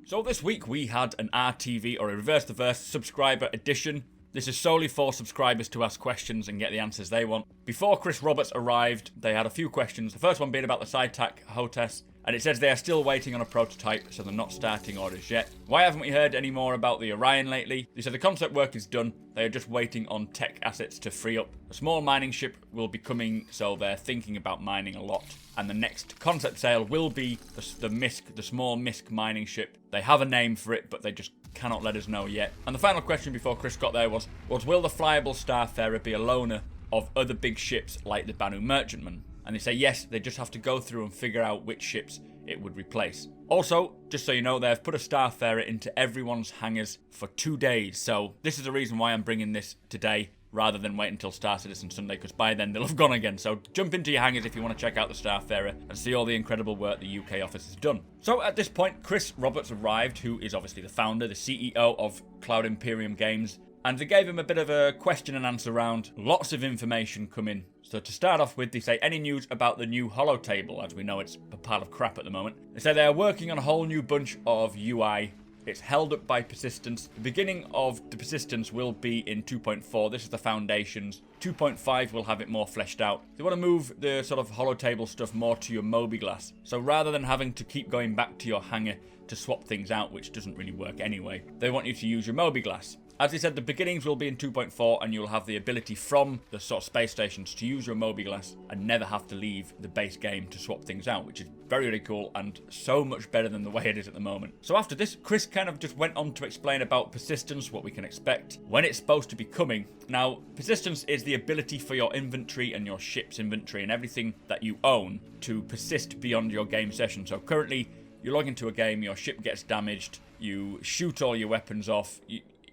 So this week we had an RTV, or a Reverse the Verse, subscriber edition. This is solely for subscribers to ask questions and get the answers they want. Before Chris Roberts arrived, they had a few questions. The first one being about the SideTac HOTAS, and it says they are still waiting on a prototype, so they're not starting orders yet. Why haven't we heard any more about the Orion lately? They said the concept work is done, they are just waiting on tech assets to free up. A small mining ship will be coming, so they're thinking about mining a lot. And the next concept sale will be the small MISC mining ship. They have a name for it, but they just cannot let us know yet. And the final question before Chris got there was will the flyable Starfarer be a loaner of other big ships like the Banu Merchantman? And they say yes, they just have to go through and figure out which ships it would replace. Also, just so you know, they've put a Starfarer into everyone's hangars for 2 days. So this is the reason why I'm bringing this today, rather than wait until Star Citizen Sunday, because by then they'll have gone again. So jump into your hangars if you want to check out the Starfarer and see all the incredible work the UK office has done. So at this point, Chris Roberts arrived, who is obviously the founder, the CEO of Cloud Imperium Games, and they gave him a bit of a question and answer round. Lots of information coming. So to start off with, they say, any news about the new holo table? As we know, it's a pile of crap at the moment. They say they are working on a whole new bunch of UI. It's held up by persistence. The beginning of the persistence will be in 2.4. This is the foundations. 2.5 will have it more fleshed out. They want to move the sort of holo table stuff more to your mobiGlas. So rather than having to keep going back to your hangar to swap things out, which doesn't really work anyway, they want you to use your mobiGlas. As they said, the beginnings will be in 2.4, and you'll have the ability from the sort of space stations to use your mobiGlas and never have to leave the base game to swap things out, which is very, very cool and so much better than the way it is at the moment. So after this, Chris kind of just went on to explain about persistence, what we can expect, when it's supposed to be coming. Now, persistence is the ability for your inventory and your ship's inventory and everything that you own to persist beyond your game session. So currently, you log into a game, your ship gets damaged, you shoot all your weapons off,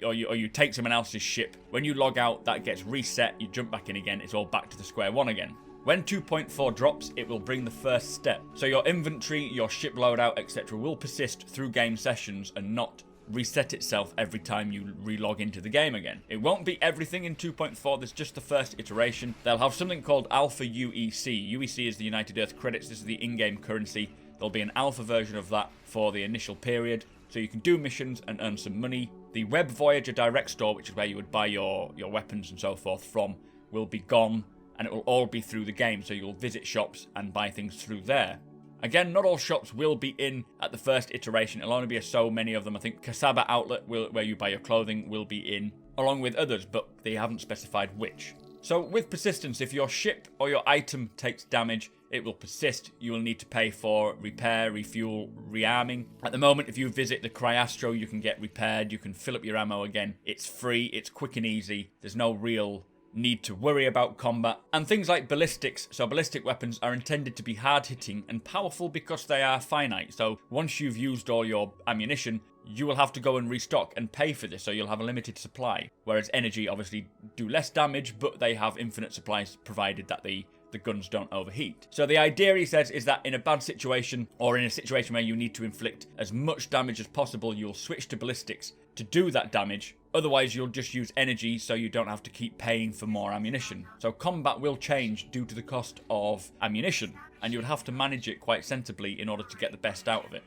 or you take someone else's ship. When you log out, that gets reset, you jump back in again, it's all back to the square one again. When 2.4 drops, it will bring the first step. So your inventory, your ship loadout, etc. will persist through game sessions and not reset itself every time you relog into the game again. It won't be everything in 2.4, there's just the first iteration. They'll have something called Alpha UEC. UEC is the United Earth credits, this is the in-game currency. There'll be an alpha version of that for the initial period, so you can do missions and earn some money. The Web Voyager Direct Store, which is where you would buy your weapons and so forth from, will be gone, and it will all be through the game, so you'll visit shops and buy things through there. Again, not all shops will be in at the first iteration. It'll only be so many of them. I think Kasaba Outlet, where you buy your clothing, will be in, along with others, but they haven't specified which. So with persistence, if your ship or your item takes damage, it will persist. You will need to pay for repair, refuel, rearming. At the moment, if you visit the Cryastro, you can get repaired, you can fill up your ammo again. It's free, it's quick and easy. There's no real need to worry about combat. And things like ballistics. So ballistic weapons are intended to be hard-hitting and powerful because they are finite. So once you've used all your ammunition, you will have to go and restock and pay for this, so you'll have a limited supply. Whereas energy obviously do less damage, but they have infinite supplies provided that the guns don't overheat. So the idea, he says, is that in a bad situation, or in a situation where you need to inflict as much damage as possible, you'll switch to ballistics to do that damage. Otherwise, you'll just use energy, so you don't have to keep paying for more ammunition. So combat will change due to the cost of ammunition, and you would have to manage it quite sensibly in order to get the best out of it.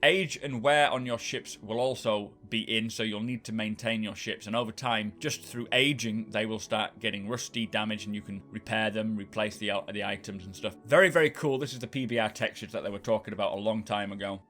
Age and wear on your ships will also be in, so you'll need to maintain your ships, and over time, just through aging, they will start getting rusty, damaged, and you can repair them, replace the items and stuff. Very, very cool. This is the PBR textures that they were talking about a long time ago.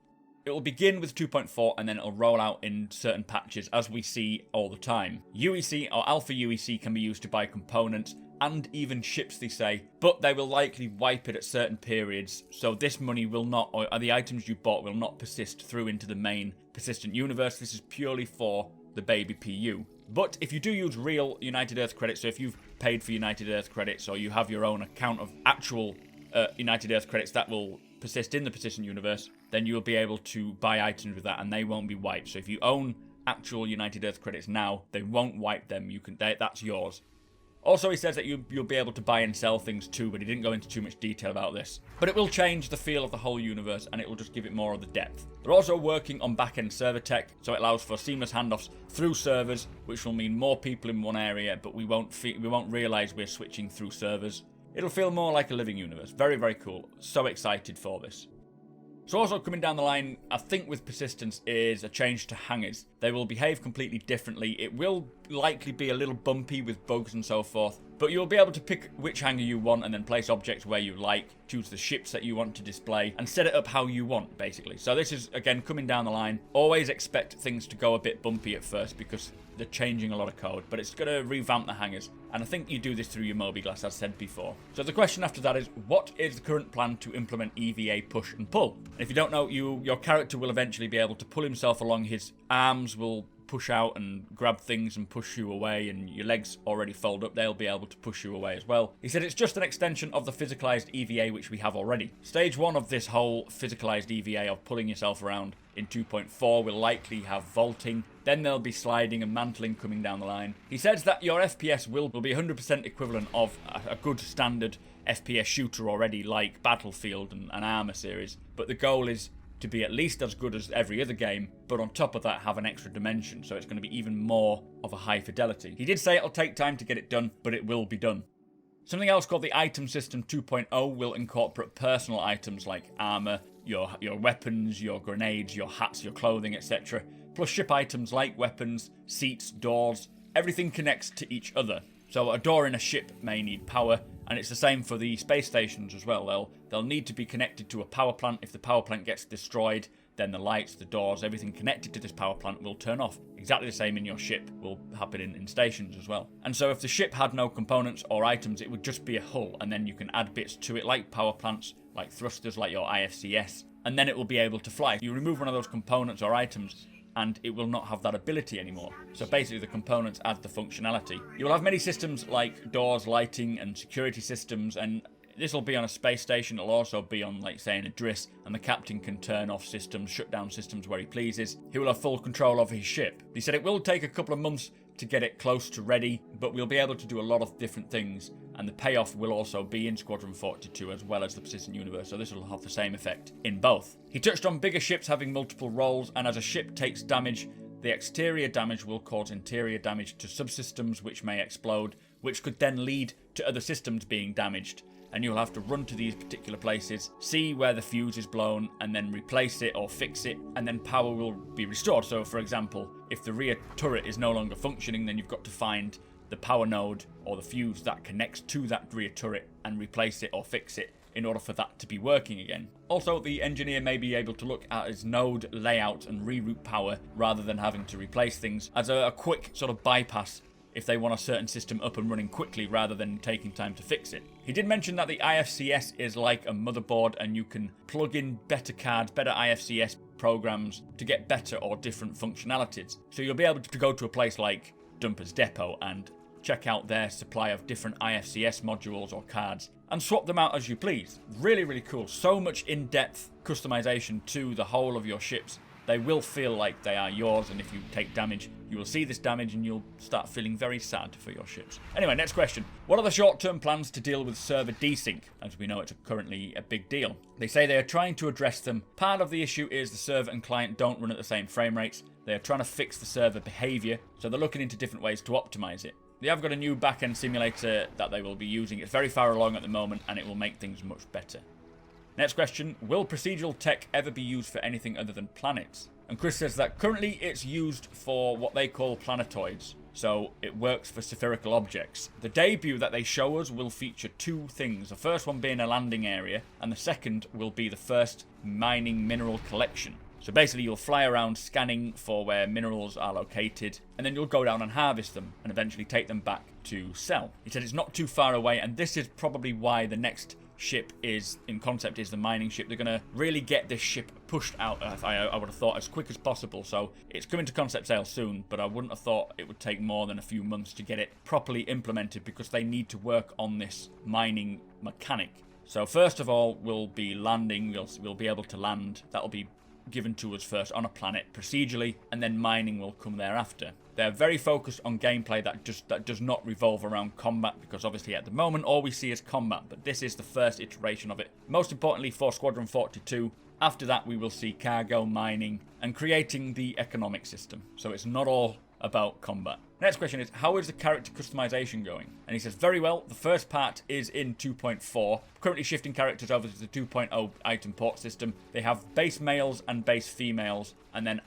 It will begin with 2.4 and then it'll roll out in certain patches, as we see all the time. UEC or Alpha UEC can be used to buy components and even ships, they say, but they will likely wipe it at certain periods, so this money will not, or the items you bought will not persist through into the main persistent universe. This is purely for the baby PU. But if you do use real United Earth credits, so if you've paid for United Earth credits, or you have your own account of actual United Earth credits that will persist in the persistent universe, then you'll be able to buy items with that and they won't be wiped. So if you own actual United Earth credits now, they won't wipe them. That's yours. Also, he says that you'll be able to buy and sell things too, but he didn't go into too much detail about this. But it will change the feel of the whole universe, and it will just give it more of the depth. They're also working on back-end server tech, so it allows for seamless handoffs through servers, which will mean more people in one area, but we won't realise we're switching through servers. It'll feel more like a living universe. Very, very cool. So excited for this. So also coming down the line, I think with Persistence, is a change to hangars. They will behave completely differently. It will likely be a little bumpy with bugs and so forth, but you'll be able to pick which hangar you want and then place objects where you like, choose the ships that you want to display, and set it up how you want, basically. So this is, again, coming down the line. Always expect things to go a bit bumpy at first because they're changing a lot of code, but it's going to revamp the hangars. And I think you do this through your mobiGlas, as said before. So the question after that is, what is the current plan to implement EVA push and pull? And if you don't know, your character will eventually be able to pull himself along. His arms will push out and grab things and push you away, and your legs already fold up, they'll be able to push you away as well. He said it's just an extension of the physicalized EVA which we have already. Stage 1 of this whole physicalized EVA of pulling yourself around in 2.4 will likely have vaulting, then there'll be sliding and mantling coming down the line. He says that your FPS will be 100% equivalent of a good standard FPS shooter already, like Battlefield and Arma series, but the goal is to be at least as good as every other game, but on top of that have an extra dimension, so it's going to be even more of a high fidelity. He did say it'll take time to get it done, but it will be done. Something else called the Item System 2.0 will incorporate personal items like armor, your weapons, your grenades, your hats, your clothing, etc. Plus ship items like weapons, seats, doors. Everything connects to each other. So a door in a ship may need power, and it's the same for the space stations as well. They'll need to be connected to a power plant. If the power plant gets destroyed, then the lights, the doors, everything connected to this power plant will turn off. Exactly the same in your ship will happen in stations as well. And so if the ship had no components or items, it would just be a hull, and then you can add bits to it like power plants, like thrusters, like your IFCS, and then it will be able to fly. You remove one of those components or items, and it will not have that ability anymore. So basically the components add the functionality. You will have many systems like doors, lighting, and security systems, and this will be on a space station. It'll also be on, like, say, an Idris, and the captain can turn off systems, shut down systems where he pleases. He will have full control over his ship. He said it will take a couple of months to get it close to ready, but we'll be able to do a lot of different things, and the payoff will also be in Squadron 42 as well as the Persistent Universe, so this will have the same effect in both. He touched on bigger ships having multiple roles, and as a ship takes damage, the exterior damage will cause interior damage to subsystems which may explode, which could then lead to other systems being damaged. And you'll have to run to these particular places, see where the fuse is blown, and then replace it or fix it, and then power will be restored. So, for example, if the rear turret is no longer functioning, then you've got to find the power node or the fuse that connects to that rear turret and replace it or fix it in order for that to be working again. Also, the engineer may be able to look at his node layout and reroute power rather than having to replace things as a quick sort of bypass if they want a certain system up and running quickly rather than taking time to fix it. He did mention that the IFCS is like a motherboard, and you can plug in better cards, better IFCS programs to get better or different functionalities. So you'll be able to go to a place like Dumper's Depot and check out their supply of different IFCS modules or cards and swap them out as you please. Really, really cool. So much in-depth customization to the whole of your ships. They will feel like they are yours, and if you take damage, you will see this damage and you'll start feeling very sad for your ships. Anyway, next question. What are the short-term plans to deal with server desync? As we know, it's currently a big deal. They say they are trying to address them. Part of the issue is the server and client don't run at the same frame rates. They are trying to fix the server behavior, so they're looking into different ways to optimize it. They have got a new back-end simulator that they will be using. It's very far along at the moment, and it will make things much better. Next question, will procedural tech ever be used for anything other than planets? And Chris says that currently it's used for what they call planetoids, so it works for spherical objects. The debut that they show us will feature two things, the first one being a landing area, and the second will be the first mining mineral collection. So basically you'll fly around scanning for where minerals are located, and then you'll go down and harvest them, and eventually take them back to sell. He said it's not too far away, and this is probably why the next ship is, in concept, is the mining ship. They're going to really get this ship pushed out, I would have thought, as quick as possible. So it's coming to concept sale soon, but I wouldn't have thought it would take more than a few months to get it properly implemented, because they need to work on this mining mechanic. So first of all, we'll be landing, we'll be able to land. That'll be given to us first on a planet procedurally, and then mining will come thereafter. They're very focused on gameplay that does not revolve around combat, because obviously at the moment all we see is combat, but this is the first iteration of it. Most importantly for Squadron 42, after that we will see cargo, mining, and creating the economic system. So it's not all about combat. Next question is, how is the character customization going? And he says, very well. The first part is in 2.4. Currently shifting characters over to the 2.0 item port system. They have base males and base females, and then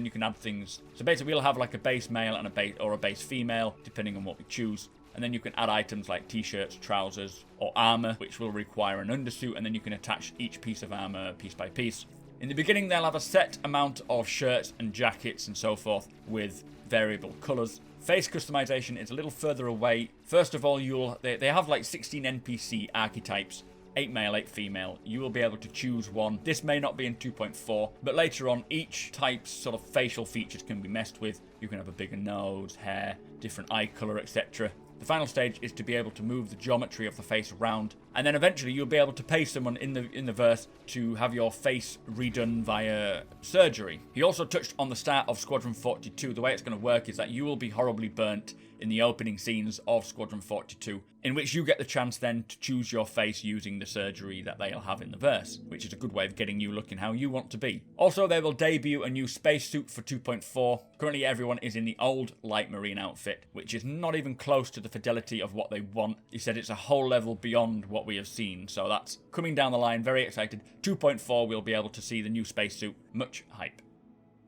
you can add things. So basically we'll have like a base male and a base female, depending on what we choose. And then you can add items like t-shirts, trousers, or armor, which will require an undersuit, and then you can attach each piece of armor piece by piece. In the beginning, they'll have a set amount of shirts and jackets and so forth with variable colors. Face customization is a little further away. First of all, they have like 16 NPC archetypes, 8 male, 8 female. You will be able to choose one. This may not be in 2.4, but later on, each type's sort of facial features can be messed with. You can have a bigger nose, hair, different eye color, etc. The final stage is to be able to move the geometry of the face around, and then eventually you'll be able to pay someone in the verse to have your face redone via surgery. He also touched on the start of Squadron 42. The way it's going to work is that you will be horribly burnt in the opening scenes of Squadron 42, in which you get the chance then to choose your face using the surgery that they'll have in the verse, which is a good way of getting you looking how you want to be. Also, they will debut a new spacesuit for 2.4. Currently, everyone is in the old light marine outfit, which is not even close to the fidelity of what they want. He said it's a whole level beyond what we have seen, so that's coming down the line. Very excited. 2.4, we'll be able to see the new spacesuit. Much hype.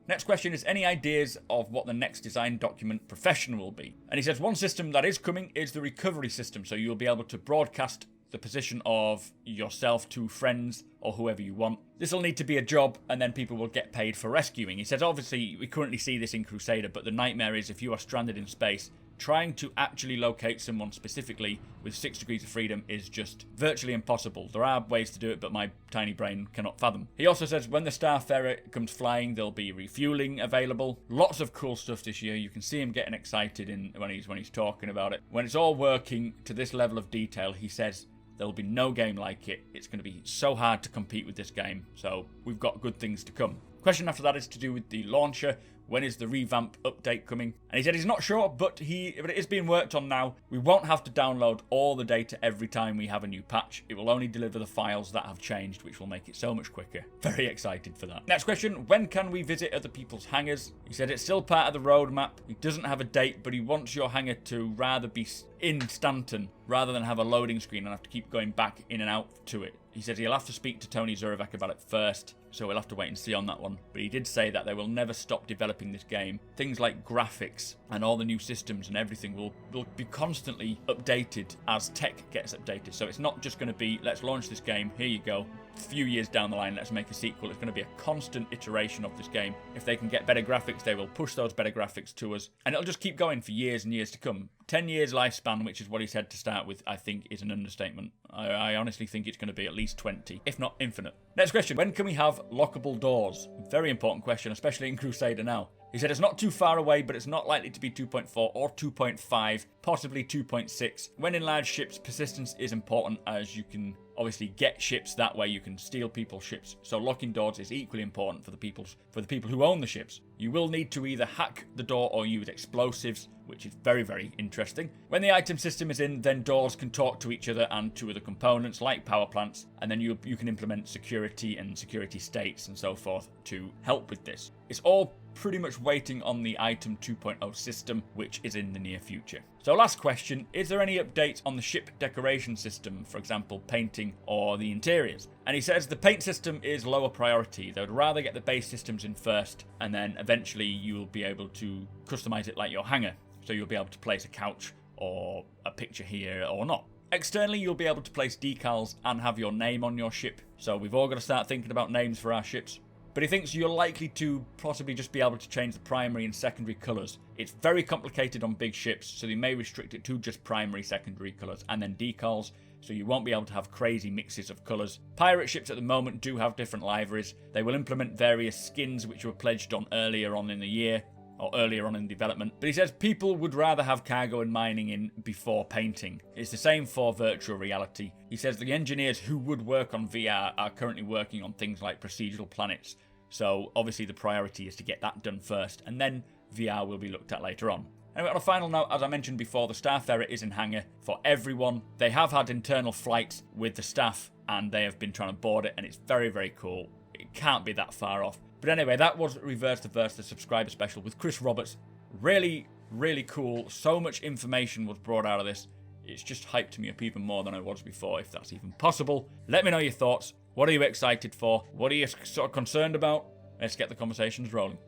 Next question is, any ideas of what the next design document profession will be? And he says one system that is coming is the recovery system, so you'll be able to broadcast the position of yourself to friends or whoever you want. This will need to be a job, and then people will get paid for rescuing. He says obviously we currently see this in Crusader, but the nightmare is if you are stranded in space, trying to actually locate someone specifically with 6 degrees of freedom is just virtually impossible. There are ways to do it, but my tiny brain cannot fathom. He also says when the Starfarer comes flying, there'll be refueling available. Lots of cool stuff this year. You can see him getting excited when he's talking about it. When it's all working to this level of detail, he says there'll be no game like it. It's going to be so hard to compete with this game. So we've got good things to come. Question after that is to do with the launcher. When is the revamp update coming? And he said he's not sure, but it is being worked on now. We won't have to download all the data every time we have a new patch. It will only deliver the files that have changed, which will make it so much quicker. Very excited for that. Next question, when can we visit other people's hangars? He said it's still part of the roadmap. He doesn't have a date, but he wants your hangar to rather be in Stanton rather than have a loading screen and have to keep going back in and out to it. He says he'll have to speak to Tony Zurovec about it first, so we'll have to wait and see on that one. But he did say that they will never stop developing this game. Things like graphics and all the new systems and everything will be constantly updated as tech gets updated. So it's not just going to be, let's launch this game, here you go. A few years down the line, let's make a sequel. It's going to be a constant iteration of this game. If they can get better graphics, they will push those better graphics to us. And it'll just keep going for years and years to come. 10 years lifespan, which is what he said to start with, I think is an understatement. I honestly think it's going to be at least 20, if not infinite. Next question, when can we have lockable doors? Very important question, especially in Crusader now. He said it's not too far away, but it's not likely to be 2.4 or 2.5, possibly 2.6. When in large ships, persistence is important, as you can obviously get ships that way. You can steal people's ships, so locking doors is equally important for the people who own the ships. You will need to either hack the door or use explosives, which is very, very interesting. When the item system is in, then doors can talk to each other and to other components like power plants, and then you can implement security and security states and so forth to help with this. It's all pretty much waiting on the item 2.0 system, which is in the near future. So last question, is there any updates on the ship decoration system, for example painting or the interiors? And he says the paint system is lower priority. They would rather get the base systems in first, and then eventually you'll be able to customize it like your hangar. So you'll be able to place a couch or a picture here or not. Externally, you'll be able to place decals and have your name on your ship. So we've all got to start thinking about names for our ships. But he thinks you're likely to possibly just be able to change the primary and secondary colours. It's very complicated on big ships, so they may restrict it to just primary, secondary colours and then decals, so you won't be able to have crazy mixes of colours. Pirate ships at the moment do have different liveries. They will implement various skins which were pledged on earlier on in the year, or earlier on in development. But he says people would rather have cargo and mining in before painting. It's the same for virtual reality. He says the engineers who would work on VR are currently working on things like procedural planets. So obviously the priority is to get that done first, and then VR will be looked at later on. Anyway, on a final note, as I mentioned before, the Starfarer is in hangar for everyone. They have had internal flights with the staff, and they have been trying to board it, and it's very, very cool. It can't be that far off. But anyway, that was Reverse the Verse, the subscriber special with Chris Roberts. Really Really cool. So much information was brought out of this. It's just hyped me up even more than I was before, if that's even possible. Let me know your thoughts. What are you excited for? What are you sort of concerned about? Let's get the conversations rolling.